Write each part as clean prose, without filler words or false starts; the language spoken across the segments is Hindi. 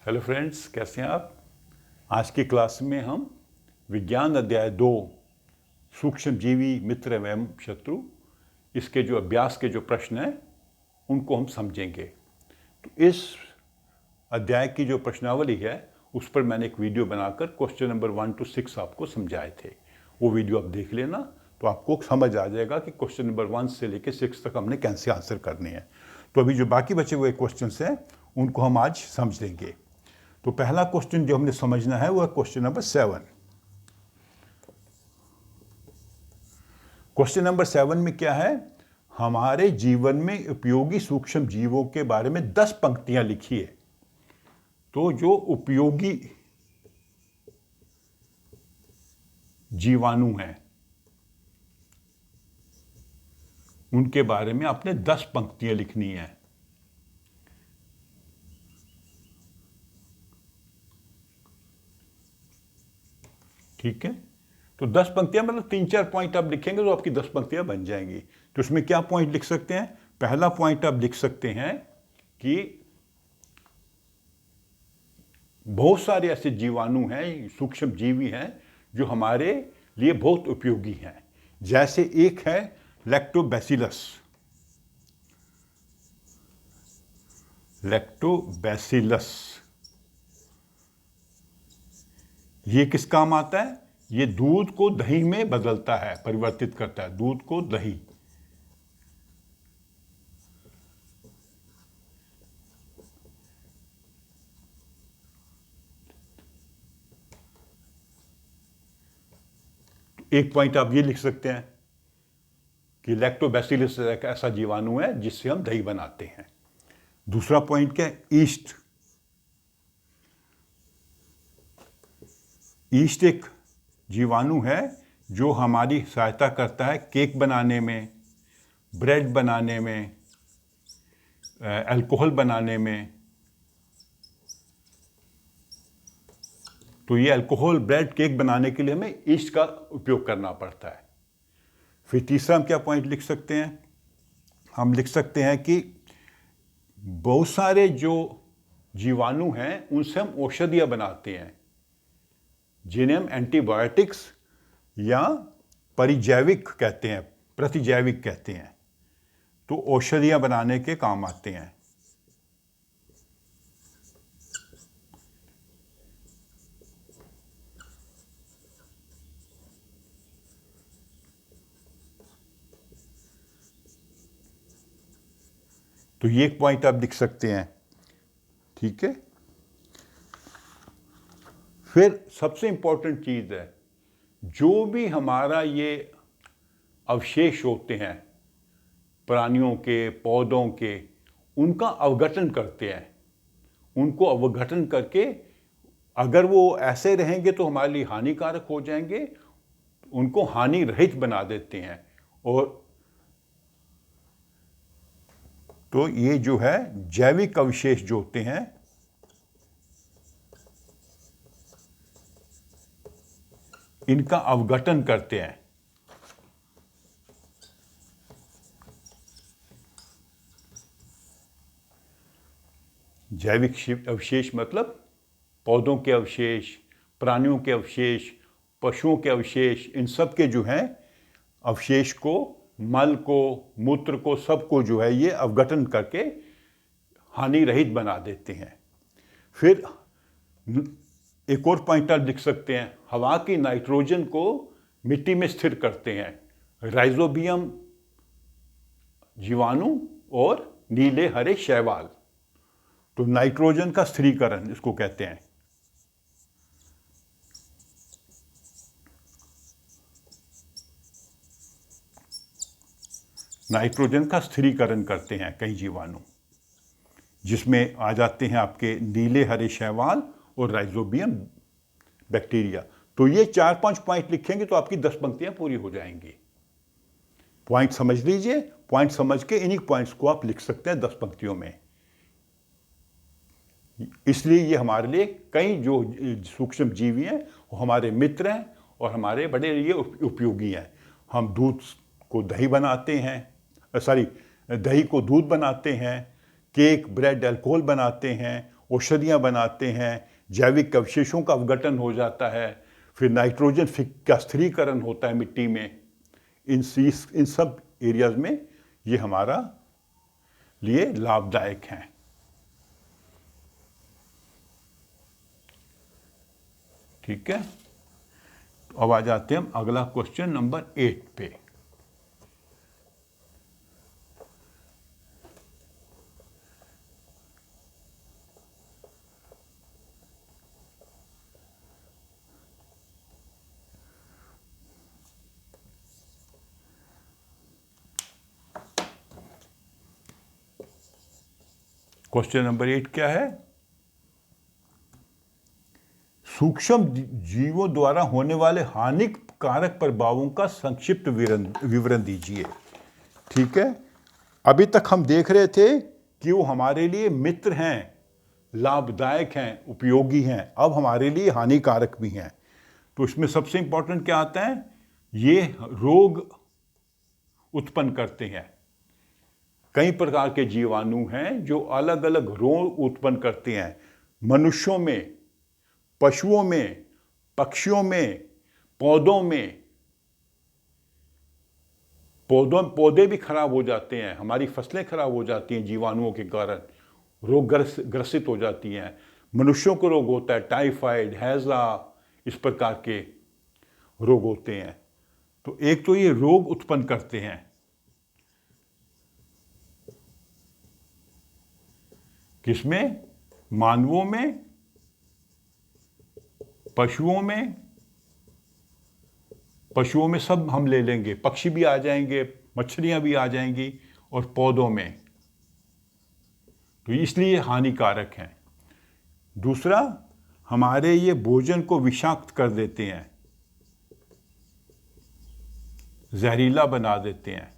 हेलो फ्रेंड्स, कैसे हैं आप। आज की क्लास में हम विज्ञान अध्याय 2 सूक्ष्म जीवी मित्र एवं शत्रु इसके जो अभ्यास के जो प्रश्न हैं उनको हम समझेंगे। तो इस अध्याय की जो प्रश्नावली है उस पर मैंने एक वीडियो बनाकर क्वेश्चन नंबर 1 to 6 आपको समझाए थे। वो वीडियो आप देख लेना तो आपको समझ आ जाएगा कि क्वेश्चन नंबर 1 से लेकर 6 तक हमने कैसे आंसर करने हैं। तो अभी जो बाकी बचे हुए क्वेश्चन हैं उनको हम आज समझ लेंगे। तो पहला क्वेश्चन जो हमने समझना है वो है क्वेश्चन नंबर 7। क्वेश्चन नंबर 7 में क्या है, हमारे जीवन में उपयोगी सूक्ष्म जीवों के बारे में 10 पंक्तियां लिखी है। तो जो उपयोगी जीवाणु हैं उनके बारे में आपने 10 पंक्तियां लिखनी है। ठीक है, तो 10 पंक्तियां मतलब 3-4 पॉइंट आप लिखेंगे तो आपकी 10 पंक्तियां बन जाएंगी। तो इसमें क्या पॉइंट लिख सकते हैं, पहला पॉइंट आप लिख सकते हैं कि बहुत सारे ऐसे जीवाणु हैं, सूक्ष्म जीवी हैं जो हमारे लिए बहुत उपयोगी हैं। जैसे एक है लैक्टोबैसिलस। लैक्टोबैसिलस ये किस काम आता है, ये दूध को दही में बदलता है, परिवर्तित करता है दूध को दही। एक पॉइंट आप ये लिख सकते हैं कि लैक्टोबैसिलस एक ऐसा जीवाणु है जिससे हम दही बनाते हैं। दूसरा पॉइंट क्या है, ईस्ट। ईस्ट एक जीवाणु है जो हमारी सहायता करता है केक बनाने में, ब्रेड बनाने में, अल्कोहल बनाने में। तो ये अल्कोहल, ब्रेड, केक बनाने के लिए हमें ईस्ट का उपयोग करना पड़ता है। फिर तीसरा हम क्या पॉइंट लिख सकते हैं, हम लिख सकते हैं कि बहुत सारे जो जीवाणु हैं उनसे हम औषधियाँ बनाते हैं जिन्हें हम एंटीबायोटिक्स या परिजैविक कहते हैं, प्रतिजैविक कहते हैं। तो औषधियाँ बनाने के काम आते हैं। तो ये एक पॉइंट आप लिख सकते हैं। ठीक है, फिर सबसे इंपॉर्टेंट चीज़ है, जो भी हमारा ये अवशेष होते हैं प्राणियों के, पौधों के, उनका अवघटन करते हैं। उनको अवघटन करके अगर वो ऐसे रहेंगे तो हमारे लिए हानिकारक हो जाएंगे, उनको हानि रहित बना देते हैं। और तो ये जो है जैविक अवशेष जो होते हैं इनका अवघटन करते हैं। जैविक अवशेष मतलब पौधों के अवशेष, प्राणियों के अवशेष, पशुओं के अवशेष, इन सब के जो हैं अवशेष को, मल को, मूत्र को, सबको जो है ये अवघटन करके हानि रहित बना देते हैं। फिर एक और पॉइंट आप लिख सकते हैं, हवा की नाइट्रोजन को मिट्टी में स्थिर करते हैं राइजोबियम जीवाणु और नीले हरे शैवाल। तो नाइट्रोजन का स्थिरीकरण इसको कहते हैं। नाइट्रोजन का स्थिरीकरण करते हैं कई जीवाणु, जिसमें आ जाते हैं आपके नीले हरे शैवाल और राइजोबियम बैक्टीरिया। तो ये 4-5 पॉइंट लिखेंगे तो आपकी 10 पंक्तियां पूरी हो जाएंगी। पॉइंट समझ लीजिए, पॉइंट समझ के इन्हीं पॉइंट्स को आप लिख सकते हैं 10 पंक्तियों में। इसलिए ये हमारे लिए कई जो सूक्ष्म जीवी हैं वो हमारे मित्र हैं और हमारे बड़े लिए उपयोगी हैं। हम दूध को दही बनाते हैं, दही को दूध बनाते हैं, केक, ब्रेड, अल्कोहल बनाते हैं, औषधियाँ बनाते हैं, जैविक अवशेषों का अवघटन हो जाता है, फिर नाइट्रोजन का स्थिरीकरण होता है मिट्टी में। इन सब एरियाज में ये हमारा लिए लाभदायक हैं। ठीक है, अब आ जाते हैं हम अगला क्वेश्चन नंबर 8 पे। क्वेश्चन नंबर 8 क्या है? सूक्ष्म जीवों द्वारा होने वाले हानिकारक प्रभावों का संक्षिप्त विवरण दीजिए। ठीक है, अभी तक हम देख रहे थे कि वो हमारे लिए मित्र हैं, लाभदायक हैं, उपयोगी हैं, अब हमारे लिए हानिकारक भी हैं। तो इसमें सबसे इंपॉर्टेंट क्या आता है? ये रोग उत्पन्न करते हैं। कई प्रकार के जीवाणु हैं जो अलग अलग रोग उत्पन्न करते हैं, मनुष्यों में, पशुओं में, पक्षियों में, पौधों में। पौधे भी खराब हो जाते हैं, हमारी फसलें खराब हो जाती हैं जीवाणुओं के कारण, रोग ग्रसित हो जाती हैं। मनुष्यों को रोग होता है, टाइफाइड, हैजा, इस प्रकार के रोग होते हैं। तो एक तो ये रोग उत्पन्न करते हैं, किसमें? मानवों में, पशुओं में सब हम ले लेंगे, पक्षी भी आ जाएंगे, मछलियां भी आ जाएंगी, और पौधों में। तो इसलिए हानिकारक हैं। दूसरा, हमारे ये भोजन को विषाक्त कर देते हैं, जहरीला बना देते हैं।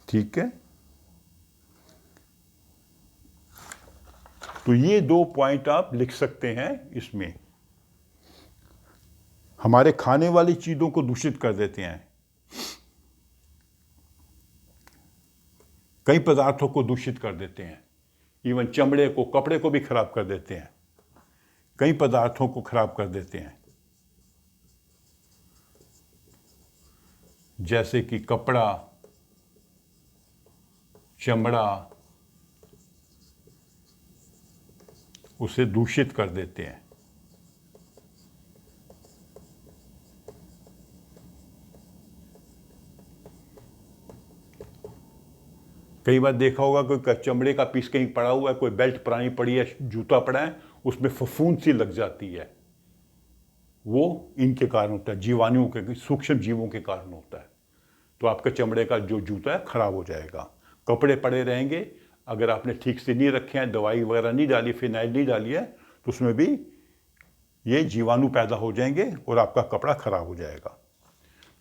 ठीक है, तो ये 2 पॉइंट आप लिख सकते हैं इसमें। हमारे खाने वाली चीजों को दूषित कर देते हैं, कई पदार्थों को दूषित कर देते हैं, इवन चमड़े को, कपड़े को भी खराब कर देते हैं, कई पदार्थों को खराब कर देते हैं, जैसे कि कपड़ा, चमड़ा, उसे दूषित कर देते हैं। कई बार देखा होगा कोई चमड़े का पीस कहीं पड़ा हुआ है, कोई बेल्ट पुरानी पड़ी है, जूता पड़ा है, उसमें फफूंद सी लग जाती है। वो इनके कारण होता है, जीवाणुओं के, सूक्ष्म जीवों के कारण होता है। तो आपका चमड़े का जो जूता है खराब हो जाएगा। कपड़े पड़े रहेंगे, अगर आपने ठीक से नहीं रखे हैं, दवाई वगैरह नहीं डाली, फिनाइल नहीं डाली है, तो उसमें भी ये जीवाणु पैदा हो जाएंगे और आपका कपड़ा खराब हो जाएगा।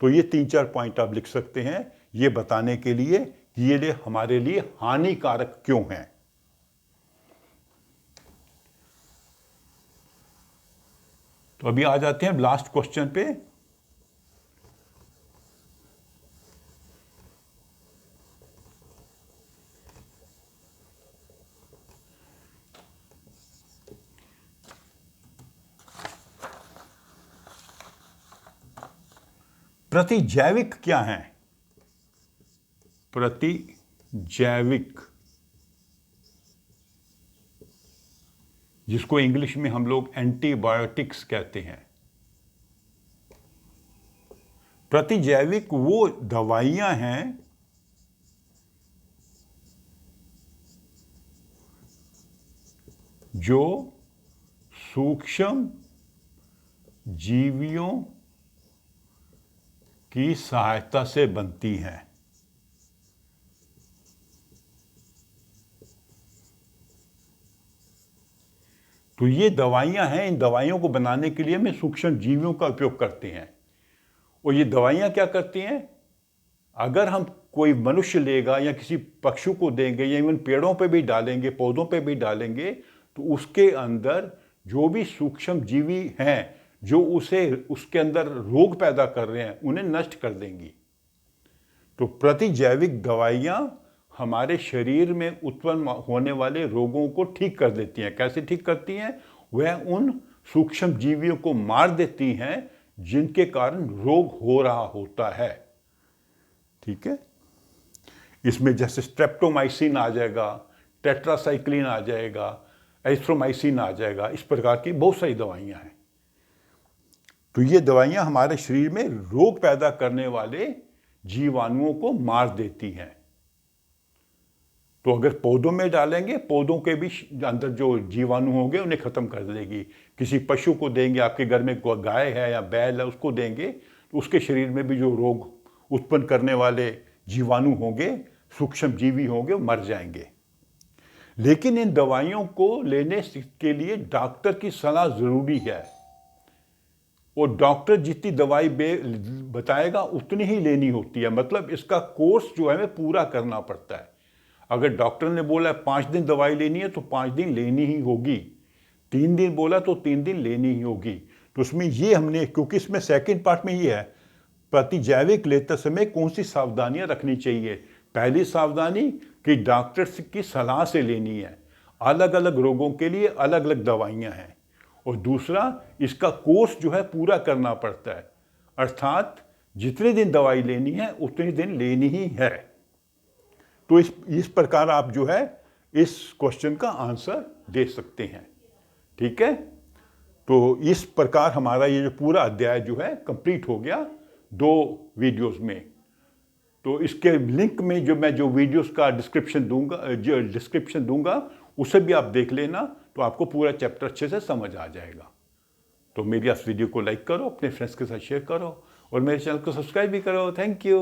तो ये 3-4 पॉइंट आप लिख सकते हैं, ये बताने के लिए कि ये हमारे लिए हानिकारक क्यों हैं। तो अभी आ जाते हैं लास्ट क्वेश्चन पे। प्रतिजैविक क्या है? प्रतिजैविक, जिसको इंग्लिश में हम लोग एंटीबायोटिक्स कहते हैं। प्रतिजैविक वो दवाइयां हैं जो सूक्ष्म जीवियों की सहायता से बनती हैं। तो ये दवाइयां हैं, इन दवाइयों को बनाने के लिए हमें सूक्ष्म जीवियों का उपयोग करते हैं। और ये दवाइयां क्या करती हैं? अगर हम कोई मनुष्य लेगा या किसी पक्षी को देंगे या इवन पेड़ों पे भी डालेंगे, पौधों पे भी डालेंगे, तो उसके अंदर जो भी सूक्ष्म जीवी हैं जो उसके अंदर रोग पैदा कर रहे हैं उन्हें नष्ट कर देंगी। तो प्रतिजैविक दवाइयाँ हमारे शरीर में उत्पन्न होने वाले रोगों को ठीक कर देती हैं। कैसे ठीक करती हैं? वह उन सूक्ष्म जीवियों को मार देती हैं जिनके कारण रोग हो रहा होता है। ठीक है, इसमें जैसे स्ट्रेप्टोमाइसिन आ जाएगा, टेट्रासाइक्लिन आ जाएगा, एरिथ्रोमाइसिन आ जाएगा, इस प्रकार की बहुत सारी दवाइयाँ हैं। तो ये दवाइयाँ हमारे शरीर में रोग पैदा करने वाले जीवाणुओं को मार देती हैं। तो अगर पौधों में डालेंगे, पौधों के भी अंदर जो जीवाणु होंगे उन्हें खत्म कर देगी। किसी पशु को देंगे, आपके घर में गाय है या बैल है उसको देंगे, तो उसके शरीर में भी जो रोग उत्पन्न करने वाले जीवाणु होंगे, सूक्ष्म जीवी होंगे, वो मर जाएंगे। लेकिन इन दवाइयों को लेने के लिए डॉक्टर की सलाह जरूरी है। और डॉक्टर जितनी दवाई बताएगा उतनी ही लेनी होती है। मतलब इसका कोर्स जो है हमें पूरा करना पड़ता है। अगर डॉक्टर ने बोला 5 दिन दवाई लेनी है तो 5 दिन लेनी ही होगी। 3 दिन बोला तो 3 दिन लेनी ही होगी। तो उसमें ये हमने, क्योंकि इसमें सेकंड पार्ट में ये है प्रतिजैविक लेते समय कौन सी सावधानियां रखनी चाहिए। पहली सावधानी कि डॉक्टर की सलाह से लेनी है। अलग अलग रोगों के लिए अलग अलग दवाइयाँ हैं। और दूसरा, इसका कोर्स जो है पूरा करना पड़ता है, अर्थात जितने दिन दवाई लेनी है उतने दिन लेनी ही है। तो इस प्रकार आप जो है इस क्वेश्चन का आंसर दे सकते हैं। ठीक है, तो इस प्रकार हमारा ये जो पूरा अध्याय जो है कंप्लीट हो गया 2 वीडियोस में। तो इसके लिंक में मैं जो वीडियोस का डिस्क्रिप्शन दूंगा उसे भी आप देख लेना, तो आपको पूरा चैप्टर अच्छे से समझ आ जाएगा। तो मेरी इस वीडियो को लाइक करो, अपने फ्रेंड्स के साथ शेयर करो और मेरे चैनल को सब्सक्राइब भी करो। Thank you.